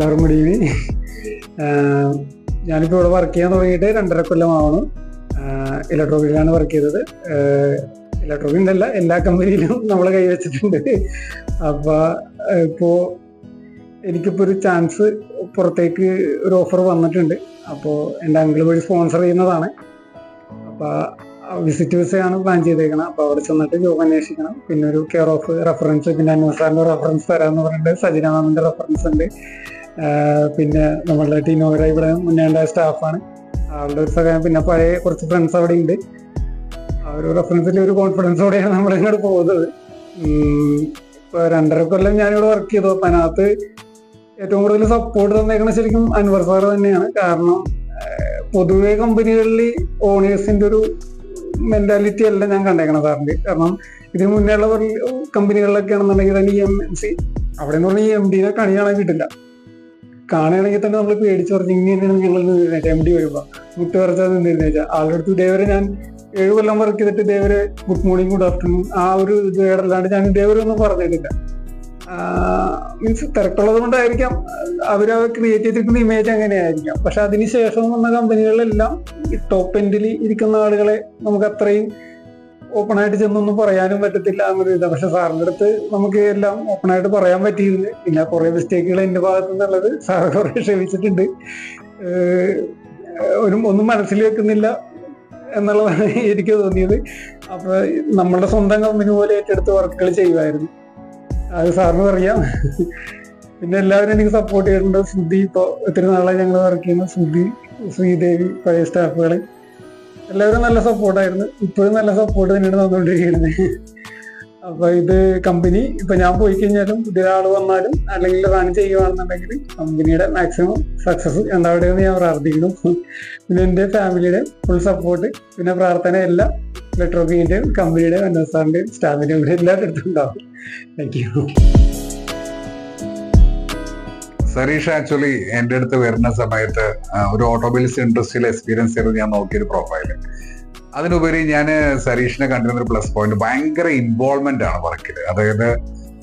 എല്ലാവർക്കും കൂടി ഞാനിപ്പോൾ ഇവിടെ വർക്ക് ചെയ്യാൻ തുടങ്ങിയിട്ട് 2.5 കൊല്ലമാവണം. ഇലക്ട്രോണിക്കിലാണ് വർക്ക് ചെയ്തത്. ഇലക്ട്രോണിക്കിൻ്റെ അല്ല, എല്ലാ കമ്പനിയിലും നമ്മൾ കൈവച്ചിട്ടുണ്ട്. അപ്പോൾ ഇപ്പോൾ എനിക്കിപ്പോൾ ഒരു ചാൻസ്, പുറത്തേക്ക് ഒരു ഓഫർ വന്നിട്ടുണ്ട്. അപ്പോൾ എൻ്റെ അങ്കിൾ വഴി സ്പോൺസർ ചെയ്യുന്നതാണ്. അപ്പോൾ വിസിറ്റ് വിസയാണ് പ്ലാൻ ചെയ്തേക്കണം. അപ്പോൾ അവിടെ ചെന്നിട്ട് ജോബ് അന്വേഷിക്കണം. പിന്നെ ഒരു കെയർ ഓഫ് റെഫറൻസ്, പിന്നെ അന്വേഷണ റെഫറൻസ് തരാമെന്ന് പറഞ്ഞിട്ട് സജിന മാമിൻ്റെ റെഫറൻസ് ഉണ്ട്. പിന്നെ നമ്മളുടെ ടീനോവര ഇവിടെ മുന്നേ ഉണ്ടായ സ്റ്റാഫാണ്, ആളുടെ ഒരു സഹായം. പിന്നെ പഴയ കുറച്ച് ഫ്രണ്ട്സ് അവിടെ ഉണ്ട്. ആ ഒരു റെഫറൻസിൽ ഒരു കോൺഫിഡൻസോടെയാണ് നമ്മളിങ്ങോട്ട് പോകുന്നത്. ഇപ്പോൾ 2.5 കൊല്ലം ഞാനിവിടെ വർക്ക് ചെയ്തു. അപ്പം അതിനകത്ത് ഏറ്റവും കൂടുതൽ സപ്പോർട്ട് തന്നേക്കണ ശരിക്കും അൻവർ സാർ തന്നെയാണ്. കാരണം പൊതുവെ കമ്പനികളിൽ ഓണേഴ്സിൻ്റെ ഒരു മെന്റാലിറ്റി അല്ല ഞാൻ കണ്ടേക്കണം സാറിൻ്റെ. കാരണം ഇതിന് മുന്നേ ഉള്ള കമ്പനികളിലൊക്കെ ആണെന്നുണ്ടെങ്കിൽ തന്നെ EMC അവിടെ എന്ന് പറഞ്ഞാൽ MD-നെ കണി കാണാൻ കിട്ടില്ല. കാണുകയാണെങ്കിൽ തന്നെ നമ്മൾ പേടിച്ച് പറഞ്ഞ് ഇങ്ങനെയാണ് ഞങ്ങൾ നിന്നിരുന്നേച്ചാൽ MD വരുമ്പോൾ മുട്ട് പറിച്ചാൽ നിന്നിരുന്നേച്ചാൽ ആളുടെ അടുത്ത് ഇതേവരെ ഞാൻ 7 കൊല്ലം വർക്ക് ചെയ്തിട്ട് ഇതേവരെ ഗുഡ് മോർണിംഗ് ഗുഡ് ആഫ്റ്റർനൂൺ ആ ഒരു ഇതല്ലാണ്ട് ഞാൻ ഇതേവരെ ഒന്നും പറഞ്ഞിട്ടില്ല. മീൻസ് തിരക്കുള്ളത് കൊണ്ടായിരിക്കാം അവർ ക്രിയേറ്റ് ചെയ്തിരിക്കുന്ന ഇമേജ് അങ്ങനെയായിരിക്കാം. പക്ഷെ അതിനുശേഷം വന്ന കമ്പനികളിലെല്ലാം ഈ ടോപ്പ് എൻഡിൽ ഇരിക്കുന്ന ആളുകളെ നമുക്ക് അത്രയും ഓപ്പണായിട്ട് ചെന്നൊന്നും പറയാനും പറ്റത്തില്ല എന്നൊരു ഇതാണ്. പക്ഷെ സാറിൻ്റെ അടുത്ത് നമുക്ക് എല്ലാം ഓപ്പണായിട്ട് പറയാൻ പറ്റിയിരുന്നു. പിന്നെ കുറേ മിസ്റ്റേക്കുകൾ എൻ്റെ ഭാഗത്തു നിന്നുള്ളത് സാർ കുറേ ക്ഷമിച്ചിട്ടുണ്ട്. ഒന്നും മനസ്സിൽ വെക്കുന്നില്ല എന്നുള്ളതാണ് എനിക്ക് തോന്നിയത്. അപ്പോൾ നമ്മളുടെ സ്വന്തം കമ്പനി പോലെ ഏറ്റെടുത്ത് വർക്കുകൾ ചെയ്യുമായിരുന്നു. അത് സാറിന് അറിയാം. പിന്നെ എല്ലാവരും എനിക്ക് സപ്പോർട്ട് ചെയ്തിട്ടുണ്ട്. ശ്രുതി, ഇപ്പോൾ ഒത്തിരി നാളെ ഞങ്ങൾ വർക്ക് ചെയ്യുന്ന ശ്രുതി, ശ്രീദേവി, പഴയ സ്റ്റാഫുകൾ എല്ലാവരും നല്ല സപ്പോർട്ടായിരുന്നു. ഇപ്പോഴും നല്ല സപ്പോർട്ട് തന്നെയാണ് തന്നുകൊണ്ടിരിക്കുന്നത്. അപ്പോൾ ഇത് കമ്പനി ഇപ്പം ഞാൻ പോയി കഴിഞ്ഞാലും പുതിയൊരാൾ വന്നാലും അല്ലെങ്കിൽ റൺ ചെയ്യുകയാണെന്നുണ്ടെങ്കിൽ കമ്പനിയുടെ മാക്സിമം സക്സസ് ഉണ്ടാവട്ടെയെന്ന് ഞാൻ പ്രാർത്ഥിക്കുന്നു. പിന്നെ എൻ്റെ ഫാമിലിയുടെ ഫുൾ സപ്പോർട്ട്, പിന്നെ പ്രാർത്ഥന എല്ലാം ഇലക്ട്രോണിക്കിൻ്റെയും കമ്പനിയുടെയും അൻവർ സാറിൻ്റെയും സ്റ്റാഫിൻ്റെയും കൂടെ എല്ലാവരുടെ അടുത്തും ഉണ്ടാവും. Thank you. സരീഷ് ആക്ച്വലി എൻ്റെ അടുത്ത് വരുന്ന സമയത്ത് ഒരു ഓട്ടോമൊബൈൽസ് ഇൻഡസ്ട്രിയിൽ എക്സ്പീരിയൻസ് ചെയ്ത് ഞാൻ നോക്കിയൊരു പ്രൊഫൈല്. അതിനുപരി ഞാൻ സരീഷിനെ കണ്ടിരുന്നൊരു പ്ലസ് പോയിന്റ് ഭയങ്കര ഇൻവോൾവ്മെന്റ് ആണ് വർക്കിൽ. അതായത്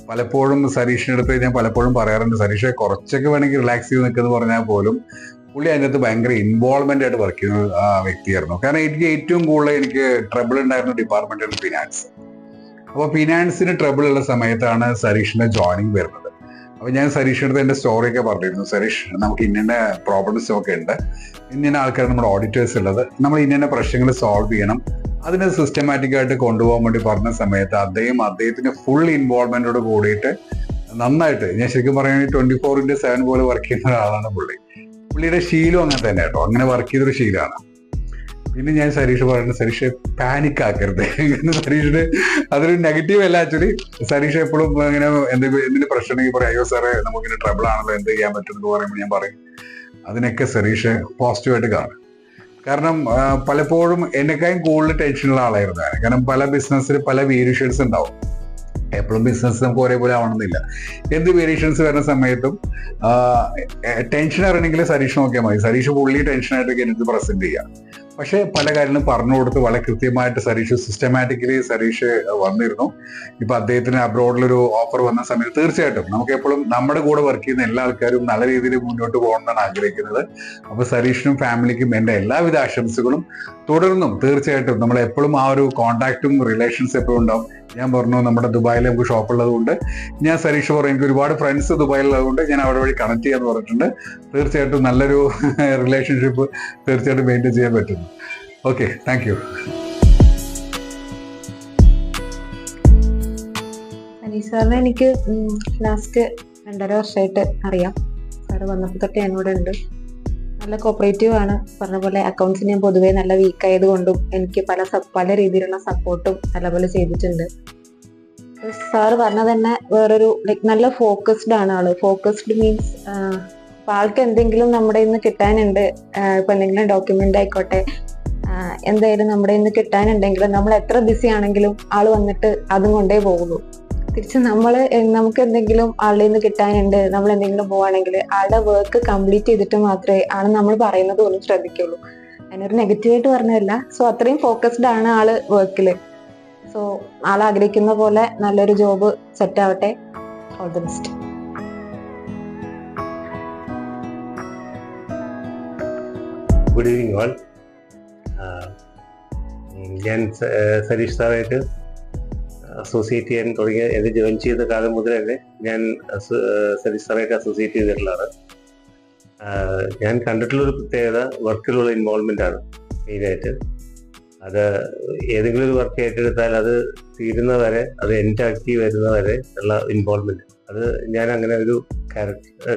പലപ്പോഴും സരീഷിൻ്റെ അടുത്ത് ഞാൻ പലപ്പോഴും പറയാറുണ്ട്, സരീഷെ കുറച്ചൊക്കെ വേണമെങ്കിൽ റിലാക്സ് ചെയ്ത് നിൽക്കുന്നു പറഞ്ഞാൽ പോലും പുള്ളി അതിനകത്ത് ഭയങ്കര ഇൻവോൾവ്മെന്റ് ആയിട്ട് വർക്ക് ചെയ്യുന്ന വ്യക്തിയായിരുന്നു. കാരണം എനിക്ക് ഏറ്റവും കൂടുതൽ എനിക്ക് ട്രബിൾ ഉണ്ടായിരുന്ന ഡിപ്പാർട്ട്മെന്റ് ഫിനാൻസ്. അപ്പോൾ ഫിനാൻസിന് ട്രബിൾ ഉള്ള സമയത്താണ് സരീഷിന്റെ ജോയിനിങ് വരുന്നത്. അപ്പോൾ ഞാൻ സരീഷിൻ്റെ അടുത്ത് എൻ്റെ സ്റ്റോറിയൊക്കെ പറഞ്ഞിരുന്നു, സരീഷ് നമുക്ക് ഇന്ന പ്രോബ്ലംസ് ഒക്കെ ഉണ്ട്, ഇന്ന ആൾക്കാർ നമ്മുടെ ഓഡിറ്റേഴ്സ് ഉള്ളത്, നമ്മൾ ഇന്ന പ്രശ്നങ്ങൾ സോൾവ് ചെയ്യണം, അതിനെ സിസ്റ്റമാറ്റിക് ആയിട്ട് കൊണ്ടുപോകാൻ വേണ്ടി പറഞ്ഞ സമയത്ത് അദ്ദേഹത്തിന് ഫുൾ ഇൻവോൾവ്മെന്റോട് കൂടിയിട്ട് നന്നായിട്ട്, ഞാൻ ശരിക്കും പറയുകയാണെങ്കിൽ 24/7 പോലെ വർക്ക് ചെയ്യുന്ന ഒരാളാണ് പുള്ളിയുടെ ശീലം അങ്ങനെ തന്നെ കേട്ടോ, അങ്ങനെ വർക്ക് ചെയ്തൊരു ശീലമാണ്. പിന്നെ ഞാൻ സരീഷ് പറയുന്നത്, സരീഷ് പാനിക് ആക്കരുത്. സരീഷിന് അതൊരു നെഗറ്റീവ് അല്ല ആക്ച്വലി. സരീഷ് എപ്പോഴും ഇങ്ങനെ എന്തെങ്കിലും പ്രശ്നം ഉണ്ടെങ്കിൽ പറയും, അയ്യോ സാറേ നമുക്കിങ്ങനെ ട്രബിൾ ആണല്ലോ, എന്ത് ചെയ്യാൻ പറ്റും എന്ന് പറയുമ്പോൾ ഞാൻ പറയും അതിനൊക്കെ സരീഷ് പോസിറ്റീവായിട്ട് കാണും. കാരണം പലപ്പോഴും എന്നെക്കാളും കൂടുതൽ ടെൻഷനുള്ള ആളായിരുന്നു. കാരണം പല ബിസിനസ്സിൽ പല വേരിയേഷൻസ് ഉണ്ടാവും. എപ്പോഴും ബിസിനസ് നമുക്ക് ഒരേപോലെ ആവണമെന്നില്ല. എന്ത് വേരിയേഷൻസ് വരുന്ന സമയത്തും ടെൻഷൻ അറിയണമെങ്കിൽ സരീഷ് നോക്കിയാൽ മതി. സരീഷ് പുള്ളി ടെൻഷനായിട്ടൊക്കെ എനിക്ക് പ്രസന്റ് ചെയ്യാം. പക്ഷെ പല കാര്യങ്ങളും പറഞ്ഞു കൊടുത്ത് വളരെ കൃത്യമായിട്ട് സരീഷ് സിസ്റ്റമാറ്റിക്കലി സരീഷ് വന്നിരുന്നു. ഇപ്പൊ അദ്ദേഹത്തിന് അബ്രോഡിലൊരു ഓഫർ വന്ന സമയത്ത് തീർച്ചയായിട്ടും നമുക്ക് എപ്പോഴും നമ്മുടെ കൂടെ വർക്ക് ചെയ്യുന്ന എല്ലാ ആൾക്കാരും നല്ല രീതിയിൽ മുന്നോട്ട് പോകണമെന്നാണ് ആഗ്രഹിക്കുന്നത്. അപ്പൊ സരീഷിനും ഫാമിലിക്കും എൻ്റെ എല്ലാവിധ ആശംസകളും. തുടർന്നും തീർച്ചയായിട്ടും നമ്മൾ എപ്പോഴും ആ ഒരു കോൺടാക്റ്റും റിലേഷൻസ് എപ്പോഴും ഉണ്ടാവും. ഞാൻ പറഞ്ഞു നമ്മുടെ ദുബായിൽ നമുക്ക് ഷോപ്പുള്ളത് കൊണ്ട് ഞാൻ സരീഷ് പറയും, എനിക്ക് ഒരുപാട് ഫ്രണ്ട്സ് ദുബായിലുള്ളത് കൊണ്ട് ഞാൻ അവിടെ വഴി കണക്ട് ചെയ്യാന്ന് പറഞ്ഞിട്ടുണ്ട്. തീർച്ചയായിട്ടും നല്ലൊരു റിലേഷൻഷിപ്പ് തീർച്ചയായിട്ടും മെയിൻറ്റെയിൻ ചെയ്യാൻ പറ്റുന്നു. Okay, thank you. സാറിനെ എനിക്ക് ലാസ്റ്റ് 2.5 വർഷമായിട്ട് അറിയാം. സാറ് വന്നപ്പോൾ തൊട്ട് എന്നോട് ഉണ്ട്. നല്ല കോപ്പറേറ്റീവ് ആണ്. പറഞ്ഞ പോലെ അക്കൗണ്ട്സ് ഞാൻ പൊതുവേ നല്ല വീക്ക് ആയതുകൊണ്ടും എനിക്ക് പല രീതിയിലുള്ള സപ്പോർട്ടും നല്ലപോലെ ചെയ്തിട്ടുണ്ട്. സാറ് പറഞ്ഞ തന്നെ വേറൊരു നല്ല ഫോക്കസ്ഡ് ആണ് ആള്. ഫോക്കസ്ഡ് മീൻസ് ആൾക്ക് എന്തെങ്കിലും നമ്മുടെ ഇന്ന് കിട്ടാനുണ്ട്, ഇപ്പൊ എന്തെങ്കിലും ഡോക്യുമെന്റ് ആയിക്കോട്ടെ, എന്തായാലും നമ്മുടെ ഇന്ന് കിട്ടാനുണ്ടെങ്കിൽ നമ്മൾ എത്ര ബിസി ആണെങ്കിലും ആള് വന്നിട്ട് അതും കൊണ്ടേ പോകുള്ളൂ. തിരിച്ച് നമുക്ക് എന്തെങ്കിലും ആളുടെ നിന്ന് കിട്ടാനുണ്ട്, നമ്മൾ എന്തെങ്കിലും പോവാണെങ്കിൽ ആളുടെ വർക്ക് കംപ്ലീറ്റ് ചെയ്തിട്ട് മാത്രമേ ആള് നമ്മൾ പറയുന്നത് പോലും ശ്രദ്ധിക്കുള്ളൂ. അതിനൊരു നെഗറ്റീവായിട്ട് പറഞ്ഞതല്ല. സോ അത്രയും ഫോക്കസ്ഡ് ആണ് ആള് വർക്കില്. സോ ആൾ ആഗ്രഹിക്കുന്ന പോലെ നല്ലൊരു ജോബ് സെറ്റ് ആവട്ടെ. All the best. Good evening all. ഞാൻ സരീഷ് സാറായിട്ട് അസോസിയേറ്റ് ചെയ്യാൻ തുടങ്ങിയ എന്നെ ജോയിൻ ചെയ്ത കാലം മുതൽ തന്നെ ഞാൻ സരീഷ് സാറായിട്ട് അസോസിയേറ്റ് ചെയ്തിട്ടുള്ളതാണ്. ഞാൻ കണ്ടിട്ടുള്ളൊരു പ്രത്യേകത വർക്കിലുള്ള ഇൻവോൾവ്മെൻ്റ് ആണ് മെയിനായിട്ട്. അത് ഏതെങ്കിലും ഒരു വർക്ക് ഏറ്റെടുത്താൽ അത് തീരുന്നവരെ, അത് എൻഡാക്കി വരുന്നവരെ ഉള്ള ഇൻവോൾവ്മെൻറ്റ്, അത് ഞാൻ അങ്ങനെ ഒരു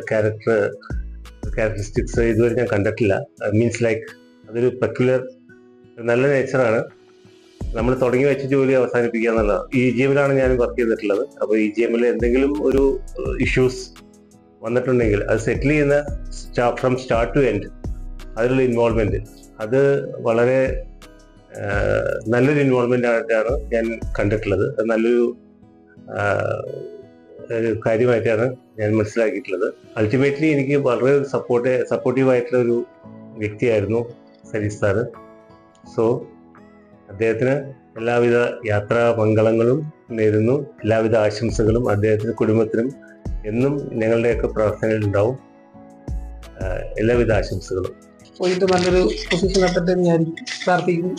ക്യാരക്ടറിസ്റ്റിക്സ് ഇതുവരെ ഞാൻ കണ്ടിട്ടില്ല. മീൻസ് ലൈക്ക് അതൊരു പെക്യുലർ നല്ല നേച്ചറാണ്. നമ്മൾ തുടങ്ങി വെച്ച ജോലി അവസാനിപ്പിക്കുക എന്നുള്ളത്. EGM-ലാണ് ഞാൻ വർക്ക് ചെയ്തിട്ടുള്ളത്. അപ്പോൾ EGM-ൽ എന്തെങ്കിലും ഒരു ഇഷ്യൂസ് വന്നിട്ടുണ്ടെങ്കിൽ അത് സെറ്റിൽ ചെയ്യുന്ന ഫ്രം സ്റ്റാർട്ട് ടു എൻഡ് അതിലുള്ള ഇൻവോൾവ്മെൻറ്റ്, അത് വളരെ നല്ലൊരു ഇൻവോൾവ്മെൻ്റ് ആയിട്ടാണ് ഞാൻ കണ്ടിട്ടുള്ളത്. അത് നല്ലൊരു കാര്യമായിട്ടാണ് ഞാൻ മനസ്സിലാക്കിയിട്ടുള്ളത്. അൾട്ടിമേറ്റ്ലി എനിക്ക് വളരെ സപ്പോർട്ടീവായിട്ടുള്ള ഒരു വ്യക്തിയായിരുന്നു സരീഷ് സാറ്. സോ അദ്ദേഹത്തിന് എല്ലാവിധ യാത്രാ മംഗളങ്ങളും നേരുന്നു. എല്ലാവിധ ആശംസകളും അദ്ദേഹത്തിൻ്റെ കുടുംബത്തിനും എന്നും ഞങ്ങളുടെയൊക്കെ പ്രാർത്ഥനയിൽ ഉണ്ടാവും. എല്ലാവിധ ആശംസകളും. പോയിട്ട് നല്ലൊരു പൊസിഷൻ എത്തട്ടെ എന്ന് ഞാൻ പ്രാർത്ഥിക്കുന്നു.